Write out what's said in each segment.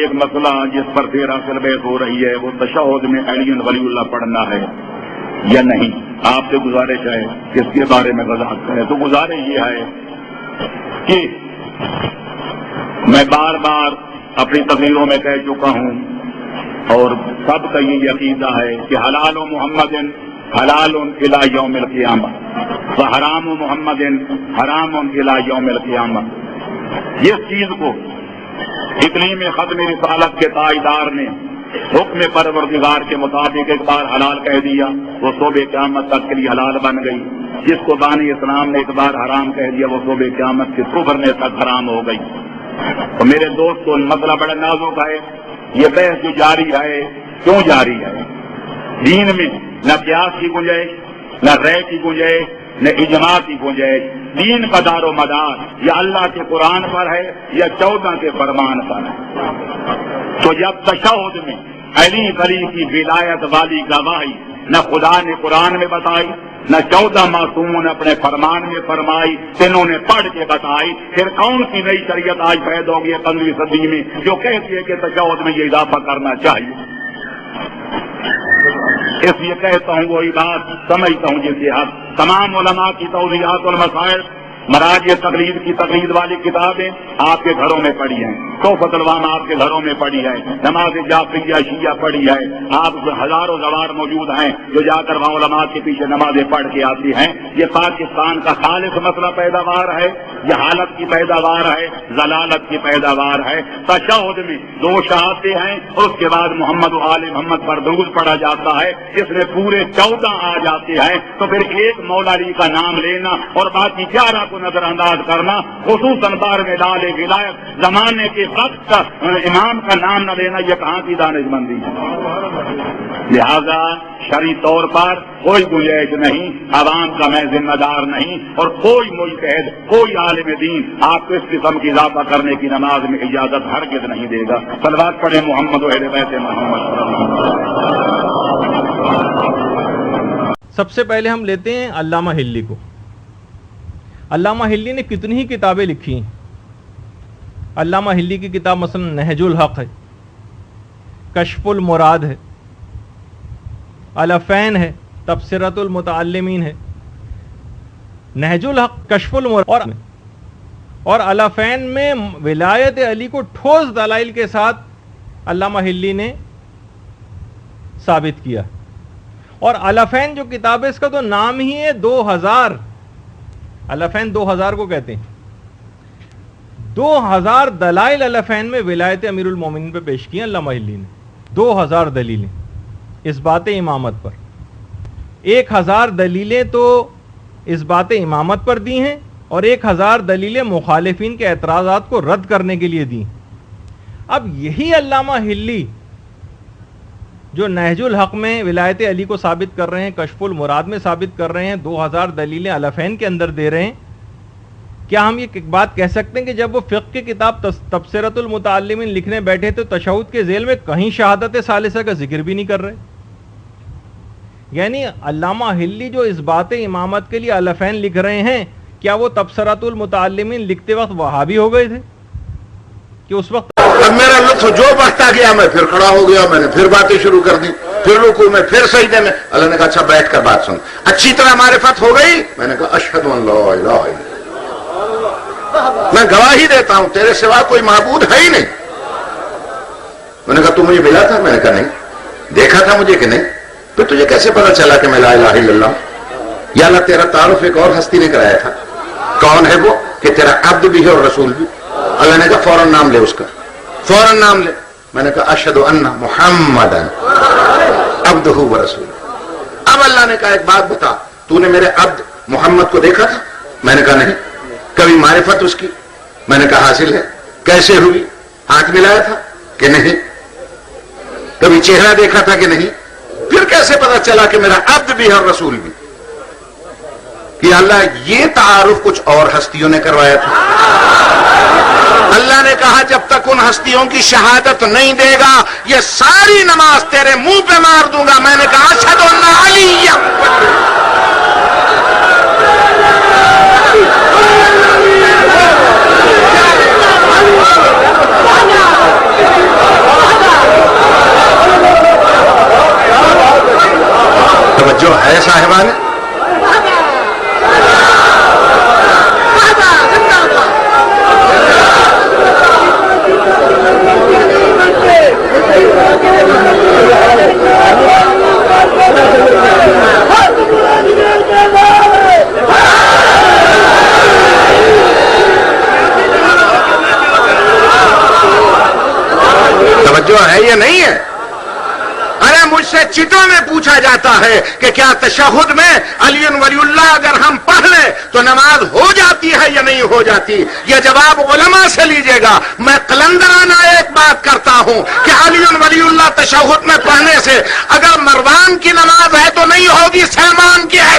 ایک مسئلہ جس پر دیر اصل بحث ہو رہی ہے وہ تشہد میں علی ولی اللہ پڑھنا ہے یا نہیں. آپ سے گزارش ہے کہ اس کے بارے میں وضاحت کریں. تو گزارش یہ ہے کہ میں بار بار اپنی تقریروں میں کہہ چکا ہوں اور سب کا یہ عقیدہ ہے کہ حلال و محمد حلال الی یوم القیامہ و حرام و محمد حرام الی یوم القیامہ. اس چیز کو اقلیم ختم رسالت کے تاجدار نے حکم پروردگار کے مطابق ایک بار حلال کہہ دیا وہ صبح قیامت تک کے لیے حلال بن گئی. جس کو بانی اسلام نے ایک بار حرام کہہ دیا وہ صبح قیامت کے کفر میں تک حرام ہو گئی. تو میرے دوستوں مسئلہ بڑا نازک ہے. یہ بحث جو جاری ہے کیوں جاری ہے؟ دین میں نہ قیاس کی گنجائش نہ رے کی گنجائش نہ اجماع کی گنجائش. دین کا دار و مدار یا اللہ کے قرآن پر ہے یا 14 کے فرمان پر ہے. تو جب تشہد میں علی ولی کی ولایت والی گواہی نہ خدا نے قرآن میں بتائی نہ 14 معصوموں نے اپنے فرمان میں فرمائی تینوں نے پڑھ کے بتائی، پھر کون سی نئی شریعت آج پیدا ہوگی 15ویں صدی میں جو کہتی ہے کہ تشہد میں یہ اضافہ کرنا چاہیے؟ اس لیے کہتا ہوں وہی بات سمجھتا ہوں جس حد تمام علماء کی توضیحات والمسائل مراجع تقلید کی تقلید والی کتابیں آپ کے گھروں میں پڑھی ہیں. تحفۃ العوام آپ کے گھروں میں پڑھی ہے. نماز جعفریہ شیعہ پڑھی ہے. آپ ہزاروں زوار موجود ہیں جو جا کر وہاں علماء کے پیچھے نمازیں پڑھ کے آتی ہیں. یہ پاکستان کا خالص مسئلہ پیداوار ہے، یہ حالت کی پیداوار ہے، ضلالت کی پیداوار ہے. تشہد میں 2 شہادتیں ہیں اور اس کے بعد محمد و آل محمد پر درود پڑھا جاتا ہے. اس میں پورے 14 آ جاتے ہیں تو پھر ایک مولا علی کا نام لینا اور باقی 11 کو نظر انداز کرنا، خصوصاً بار میں لال ولایت زمانے کے وقت کا امام کا نام نہ لینا، یہ کہاں کی دانش مندی ہے؟ لہذا شرعی طور پر کوئی گنجائش نہیں، عوام کا میں ذمہ دار نہیں اور کوئی مجتہد کوئی عالم دین آپ کو اس قسم کی اضافہ کرنے کی نماز میں اجازت ہرگز نہیں دے گا. صلوات پڑھیں محمد و اہل بیت محمد. سب سے پہلے ہم لیتے ہیں علامہ ہلی کو. علامہ ہلی نے کتنی ہی کتابیں لکھی ہیں. علامہ ہلی کی کتاب مثلا نہج الحق ہے، کشف المراد ہے، الفین ہے، تبصرۃ المتعلمین ہے. نہج الحق، کشف المراد اور الفین میں ولایت علی کو ٹھوس دلائل کے ساتھ علامہ ہلی نے ثابت کیا. اور الفین جو کتاب ہے اس کا تو نام ہی ہے 2000. الفین 2000 کو کہتے ہیں. 2000 دلائل الفین میں ولایت امیر المومنین پہ پیش کی ہیں علامہ ہلی نے. 2000 دلیلیں اس بات امامت پر. 1000 دلیلیں تو اس بات امامت پر دی ہیں اور 1000 دلیلیں مخالفین کے اعتراضات کو رد کرنے کے لیے دی. اب یہی علامہ ہلی جو نہج الحق میں ولایت علی کو ثابت کر رہے ہیں، کشف المراد میں ثابت کر رہے ہیں، 2000 دلیلیں الفین کے اندر دے رہے ہیں، کیا ہم یہ بات کہہ سکتے ہیں کہ جب وہ فقہ کی کتاب تبصرۃ المتعلمین لکھنے بیٹھے تو تشہد کے ذیل میں کہیں شہادت ثالثہ کا ذکر بھی نہیں کر رہے؟ یعنی علامہ ہلی جو اس بات امامت کے لیے الفین لکھ رہے ہیں، کیا وہ تبصرۃ المتعلمین لکھتے وقت وہابی ہو گئے تھے کہ اس وقت اب میرا لطف جو بڑھتا گیا میں پھر کھڑا ہو گیا، میں نے پھر باتیں شروع کر دی، پھر رکوع میں، پھر سجدے میں. اللہ نے کہا اچھا بیٹھ کر بات سن. اچھی طرح معرفت ہو گئی؟ میں نے کہا اشہد ان لا الہ الا اللہ، میں گواہی دیتا ہوں تیرے سوا کوئی معبود ہے ہی نہیں. میں نے کہا تو مجھے ملا تھا؟ میں نے کہا نہیں. دیکھا تھا مجھے کہ نہیں؟ پھر تجھے کیسے پتا چلا کہ میں لا الہ الا اللہ؟ یا اللہ تیرا تعارف ایک اور ہستی نے کرایا تھا. کون ہے وہ؟ کہ تیرا عبد بھی ہے اور رسول بھی. اللہ نے کہا فوراً نام لے اس کا، فوراً نام لے. میں نے کہا اشہد ان محمدًا عبدہ ورسولہ. اب اللہ نے کہا ایک بات بتا، تو نے میرے عبد محمد کو دیکھا تھا؟ میں نے کہا نہیں. کبھی معرفت اس کی؟ میں نے کہا حاصل ہے. کیسے ہوئی؟ ہاتھ ملایا تھا کہ نہیں؟ کبھی چہرہ دیکھا تھا کہ نہیں؟ پھر کیسے پتا چلا کہ میرا عبد بھی ہے اور رسول بھی؟ کہ اللہ یہ تعارف کچھ اور ہستیوں نے کروایا تھا. اللہ نے کہا جب تک ان ہستیوں کی شہادت نہیں دے گا یہ ساری نماز تیرے منہ پہ مار دوں گا. میں نے کہا اشہد ان علی. توجہ ہے صاحبان؟ توجہ ہے یا نہیں ہے؟ ارے مجھ سے چٹوں میں پوچھا جاتا ہے کہ کیا تشہد میں علی ولی اللہ اگر ہم پڑھ لیں تو نماز ہو جاتی ہے یا نہیں ہو جاتی؟ یہ جواب علماء سے لیجئے گا. میں قلندرانہ ایک بات کرتا ہوں کہ علی ولی اللہ تشہد میں پڑھنے سے اگر مروان کی نماز ہے تو نہیں ہوگی، سلمان کی ہے.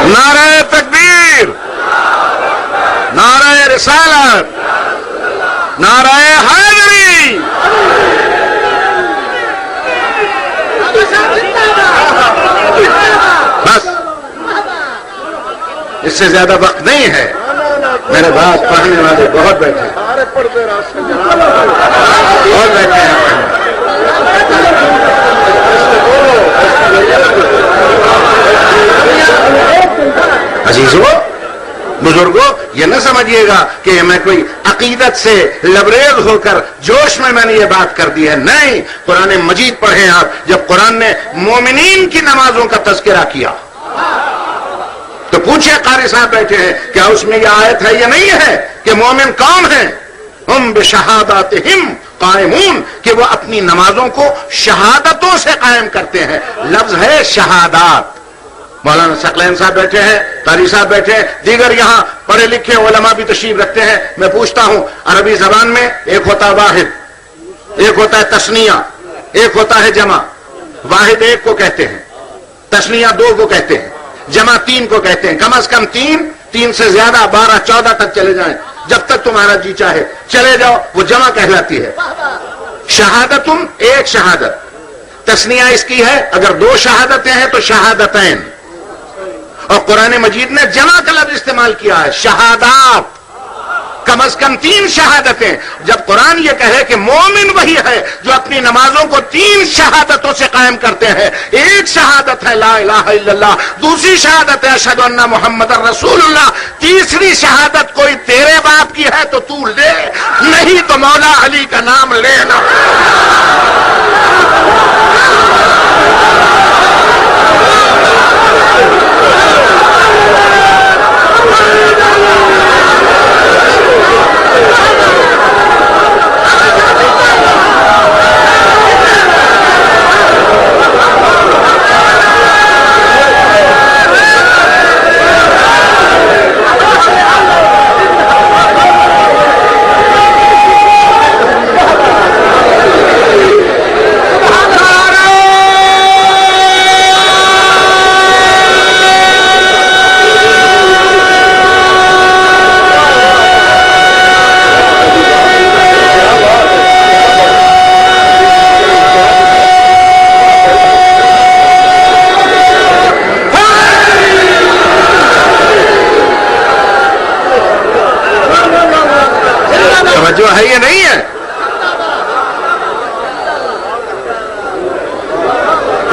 نعرہ تکبیر، نعرہ رسالت، نعرہ حیدری. بس اس سے زیادہ وقت نہیں ہے. میرے بات پڑھنے والے بہت بیٹھے اور بیٹھے ہیں. عزیزو، بزرگوں، یہ نہ سمجھیے گا کہ میں کوئی عقیدت سے لبریز ہو کر جوش میں نے یہ بات کر دی ہے. نہیں، قرآن مجید پڑھیں آپ. جب قرآن نے مومنین کی نمازوں کا تذکرہ کیا تو پوچھے، قاری صاحب بیٹھے ہیں، کیا اس میں یہ آیت ہے یا نہیں ہے کہ مومن کون ہیں؟ ہم بشہاداتہم قائمون، کہ وہ اپنی نمازوں کو شہادتوں سے قائم کرتے ہیں. لفظ ہے شہادات. مولانا ثقلین صاحب بیٹھے ہیں، قاری صاحب بیٹھے ہیں، دیگر یہاں پڑھے لکھے علماء بھی تشریف رکھتے ہیں. میں پوچھتا ہوں، عربی زبان میں ایک ہوتا ہے واحد، ایک ہوتا ہے تثنیہ، ایک ہوتا ہے جمع. واحد ایک کو کہتے ہیں، تثنیہ دو کو کہتے ہیں، جمع تین کو کہتے ہیں. کم از کم تین سے زیادہ 12 14 تک چلے جائیں، جب تک تمہارا جی چاہے چلے جاؤ، وہ جمع کہلاتی ہے. شہادتم ایک شہادت. تثنیہ اس کی ہے، اگر 2 شہادتیں ہیں تو شہادتین. اور قرآن مجید نے جمع کا لفظ استعمال کیا ہے، شہادات. کم از کم 3 شہادتیں. جب قرآن یہ کہے کہ مومن وہی ہے جو اپنی نمازوں کو 3 شہادتوں سے قائم کرتے ہیں. ایک شہادت ہے لا الہ الا اللہ، دوسری شہادت ہے اشہد ان محمد رسول اللہ، تیسری شہادت کوئی تیرے باپ کی ہے تو تو لے، نہیں تو مولا علی کا نام لینا. جو ہے یہ نہیں ہے.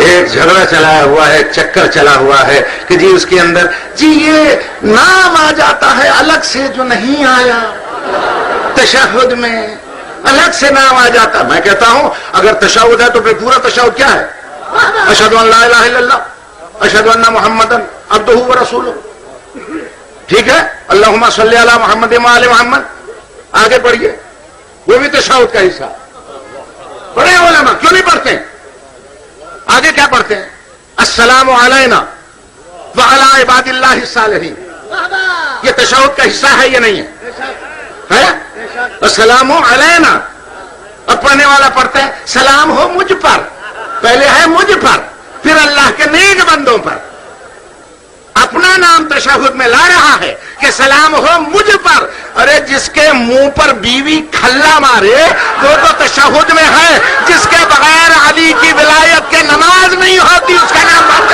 ایک جھگڑا چلا ہوا ہے، چکر چلا ہوا ہے کہ جی اس کے اندر جی یہ نام آ جاتا ہے الگ سے جو نہیں آیا تشہد میں، الگ سے نام آ جاتا. میں کہتا ہوں اگر تشہد ہے تو پھر پورا تشہد کیا ہے؟ اشہد ان لا الہ الا اللہ، اشہد ان محمد عبدہ ورسولہ. ٹھیک ہے، اللہم صلی علی محمد وآل محمد. آگے پڑھیے، وہ بھی تشہد کا حصہ. پڑھے علماء کیوں نہیں پڑھتے؟ آگے کیا پڑھتے ہیں؟ السلام علینا وعلی عباد اللہ الصالحین. یہ تشہد کا حصہ ہے یا نہیں ہے؟ السلام علینا. اور پڑھنے والا پڑھتا ہے سلام ہو مجھ پر. پہلے ہے مجھ پر، پھر اللہ کے نیک بندوں پر. اپنا نام تشہد میں لا رہا ہے کہ سلام ہو مجھ پر. ارے جس کے منہ پر بیوی کھلا مارے وہ تو تشہد میں ہے. جس کے بغیر علی کی ولایت کے نماز نہیں ہوتی اس کا نام بات